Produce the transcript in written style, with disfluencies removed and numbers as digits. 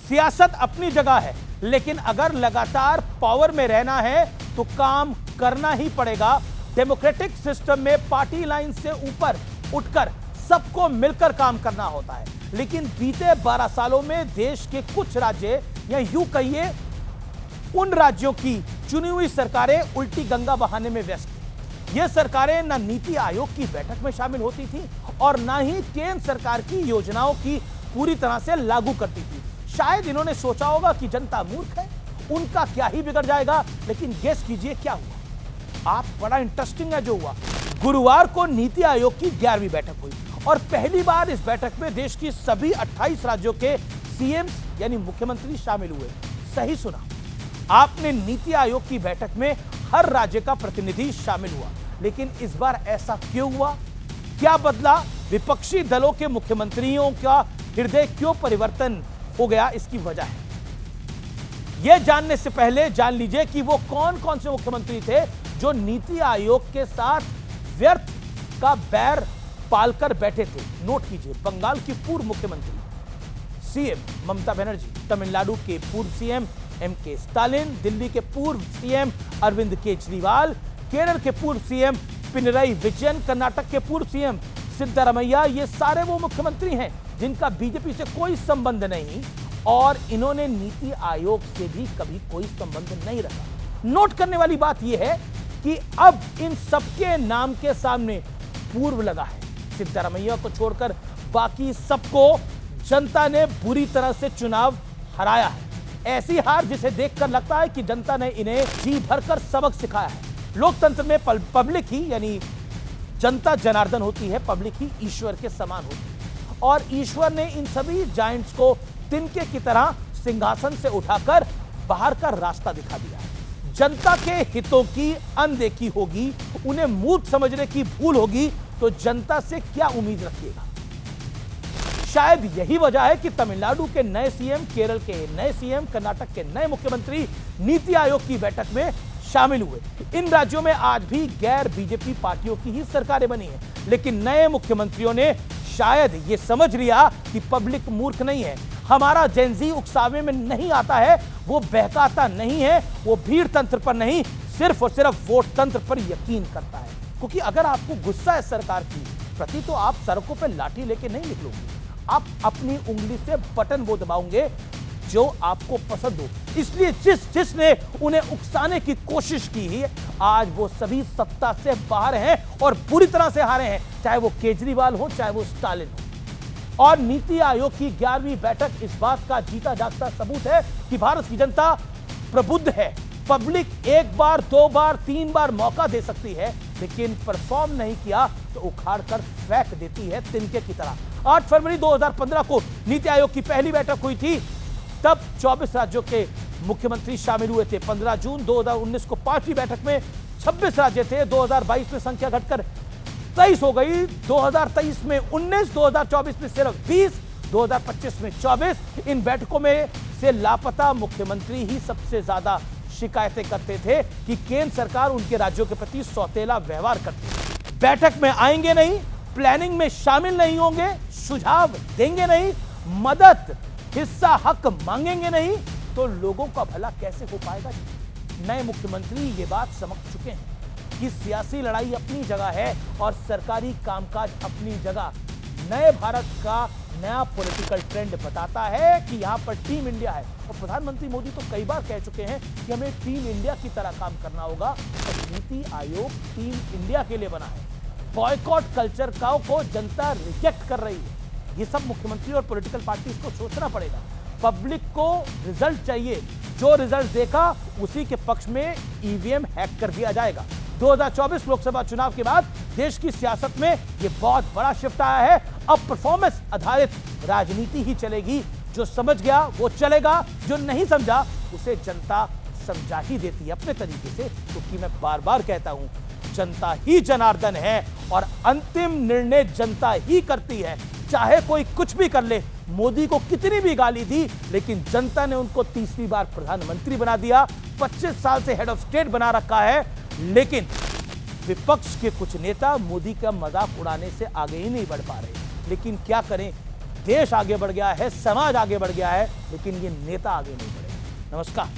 सियासत अपनी जगह है, लेकिन अगर लगातार पावर में रहना है तो काम करना ही पड़ेगा। डेमोक्रेटिक सिस्टम में पार्टी लाइन से ऊपर उठकर सबको मिलकर काम करना होता है, लेकिन बीते 12 सालों में देश के कुछ राज्य या यूं कहिए उन राज्यों की चुनी हुई सरकारें उल्टी गंगा बहाने में व्यस्त थी। ये सरकारें न नीति आयोग की बैठक में शामिल होती थी और न ही केंद्र सरकार की योजनाओं की पूरी तरह से लागू करती थी। शायद इन्होंने सोचा होगा कि जनता मूर्ख है, उनका क्या ही बिगड़ जाएगा, लेकिन गेस कीजिए क्या हुआ। आप बड़ा इंटरेस्टिंग है जो हुआ। गुरुवार को नीति आयोग की 11वीं बैठक हुई और पहली बार इस बैठक में देश की सभी 28 राज्यों के सीएम यानी मुख्यमंत्री शामिल हुए। सही सुना आपने, नीति आयोग की बैठक में हर राज्य का प्रतिनिधि शामिल हुआ। लेकिन इस बार ऐसा क्यों हुआ? क्या बदला? विपक्षी दलों के मुख्यमंत्रियों का हृदय क्यों परिवर्तन हो गया? इसकी वजह है, यह जानने से पहले जान लीजिए कि वो कौन कौन से मुख्यमंत्री थे जो नीति आयोग के साथ व्यर्थ का बैर पालकर बैठे थे। नोट कीजिए, बंगाल की पूर्व मुख्यमंत्री सीएम ममता बनर्जी, तमिलनाडु के पूर्व सीएम एमके स्टालिन, दिल्ली के पूर्व सीएम अरविंद केजरीवाल, केरल के पूर्व सीएम पिनरई विजयन, कर्नाटक के पूर्व सीएम सिद्धरामैया। ये सारे वो मुख्यमंत्री हैं जिनका बीजेपी से कोई संबंध नहीं और इन्होंने नीति आयोग से भी कभी कोई संबंध नहीं रखा। नोट करने वाली बात यह है कि अब इन सबके नाम के सामने पूर्व लगा है। सिद्धरामैया को छोड़कर बाकी सबको जनता ने बुरी तरह से चुनाव हराया है। ऐसी हार जिसे देखकर लगता है कि जनता ने इन्हें जी भरकर सबक सिखाया है। लोकतंत्र में पब्लिक ही यानी जनता जनार्दन होती है, पब्लिक ही ईश्वर के समान होती है और ईश्वर ने इन सभी जायंट्स को तिनके की तरह सिंहासन से उठाकर बाहर का रास्ता दिखा दिया है। जनता के हितों की अनदेखी होगी, उन्हें मूर्ख समझने की भूल होगी तो जनता से क्या उम्मीद रखिएगा? शायद यही वजह है कि तमिलनाडु के नए सीएम, केरल के नए सीएम, कर्नाटक के नए मुख्यमंत्री नीति आयोग की बैठक में शामिल हुए। इन राज्यों में आज भी गैर बीजेपी पार्टियों की ही सरकारें बनी हैं, लेकिन नए मुख्यमंत्रियों ने शायद ये समझ लिया कि पब्लिक मूर्ख नहीं है, हमारा जेनजी उकसावे में नहीं आता है, वो बहकाता नहीं है, वो भीड़ तंत्र पर नहीं सिर्फ और सिर्फ वोट तंत्र पर यकीन करता है। क्योंकि अगर आपको गुस्सा है सरकार की प्रति तो आप सड़कों पर लाठी लेके नहीं निकलोगे, आप अपनी उंगली से बटन वो दबाओगे जो आपको पसंद हो। इसलिए जिसने उन्हें उकसाने की कोशिश की है आज वो सभी सत्ता से बाहर हैं और बुरी तरह से हारे हैं, चाहे वो केजरीवाल हो चाहे वो स्टालिन हो। और नीति आयोग की 11वीं बैठक इस बात का जीता जागता सबूत है कि भारत की जनता प्रबुद्ध है। पब्लिक एक बार, दो बार, तीन बार मौका दे सकती है, लेकिन परफॉर्म नहीं किया तो उखाड़ कर फेंक देती है तिनके की तरह। 8 फरवरी 2015 को नीति आयोग की पहली बैठक हुई थी, तब 24 राज्यों के मुख्यमंत्री शामिल हुए थे। 15 जून 2019 को 5वीं बैठक में 26 राज्य थे। 2022 में संख्या घटकर 23 हो गई, 2023 में 19, 2024 में सिर्फ 20, 2025 में 24। इन बैठकों में से लापता मुख्यमंत्री ही सबसे ज्यादा शिकायतें करते थे कि केंद्र सरकार उनके राज्यों के प्रति सौतेला व्यवहार करती है। बैठक में आएंगे नहीं, प्लानिंग में शामिल नहीं होंगे, सुझाव देंगे नहीं, मदद हिस्सा हक मांगेंगे नहीं, तो लोगों का भला कैसे हो पाएगा? नए मुख्यमंत्री ये बात समझ चुके हैं कि सियासी लड़ाई अपनी जगह है और सरकारी कामकाज अपनी जगह। नए भारत का नया पॉलिटिकल ट्रेंड बताता है कि यहां पर टीम इंडिया है और प्रधानमंत्री मोदी तो कई बार कह चुके हैं कि हमें टीम इंडिया की तरह काम करना होगा और नीति आयोग टीम इंडिया के लिए बना है। बॉयकॉट कल्चर को जनता रिजेक्ट कर रही है। ये सब मुख्यमंत्री और पॉलिटिकल पार्टीज को सोचना पड़ेगा। पब्लिक को रिजल्ट चाहिए, जो रिजल्ट देखा उसी के पक्ष में ईवीएम हैक कर दिया जाएगा। 2024 लोकसभा चुनाव के बाद देश की सियासत में यह बहुत बड़ा शिफ्ट आया है। अब परफॉर्मेंस आधारित राजनीति ही चलेगी। जो समझ गया वो चलेगा, जो नहीं समझा उसे जनता समझा ही देती है अपने तरीके से। क्योंकि मैं बार बार कहता हूं, जनता ही जनार्दन है और अंतिम निर्णय जनता ही करती है। चाहे कोई कुछ भी कर ले, मोदी को कितनी भी गाली दी, लेकिन जनता ने उनको तीसरी बार प्रधानमंत्री बना दिया, 25 साल से हेड ऑफ स्टेट बना रखा है। लेकिन विपक्ष के कुछ नेता मोदी का मजाक उड़ाने से आगे ही नहीं बढ़ पा रहे। लेकिन क्या करें, देश आगे बढ़ गया है, समाज आगे बढ़ गया है, लेकिन ये नेता आगे नहीं बढ़े। नमस्कार।